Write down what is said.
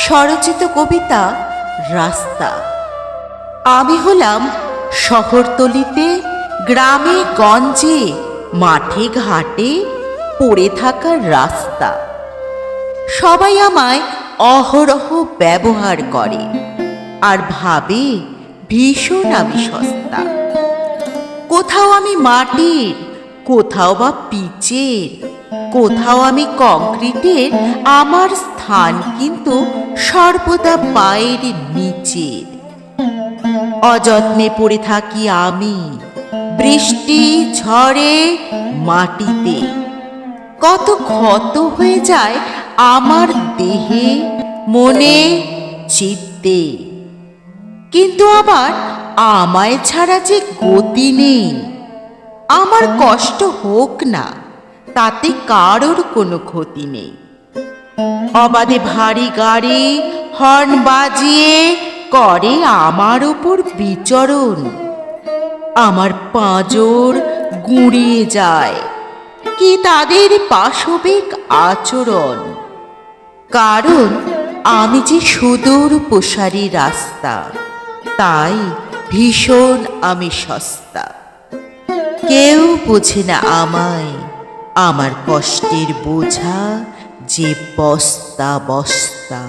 স্বরচিত কবিতা রাস্তা। আমি হলাম শহরতলিতে, গ্রামে গঞ্জে, মাঠে ঘাটে পড়ে থাকার রাস্তা। সবাই আমায় অহরহ ব্যবহার করে আর ভাবে ভীষণ আমি সস্তা। কোথাও আমি মাটির, কোথাও বা পিচের, কোথাও আমি কংক্রিটের, আমার স্থান কিন্তু সর্বদা পায়ের নিচের। অযত্নে পড়ে থাকি আমি বৃষ্টি ঝড়ে মাটিতে। কত ক্ষত হয়ে যায় আমার দেহে, মনে, চিত্তে। কিন্তু আবার আমায় ছাড়া যে গতি নেই। আমার কষ্ট হোক না, তাতে কারোর কোনো ক্ষতি নেই। অবাধে ভারী গাড়ি হর্ন বাজিয়ে করে আমার ওপর বিচরণ। আমার পাঁজর গুঁড়িয়ে যায়, কি তাদের পাশবিক আচরণ। কারণ আমি যে সুদূর প্রসারী রাস্তা, তাই ভীষণ আমি সস্তা। কেউ বোঝে না আমায়, আমার কষ্টের বোঝা যে বস্তা বস্তা।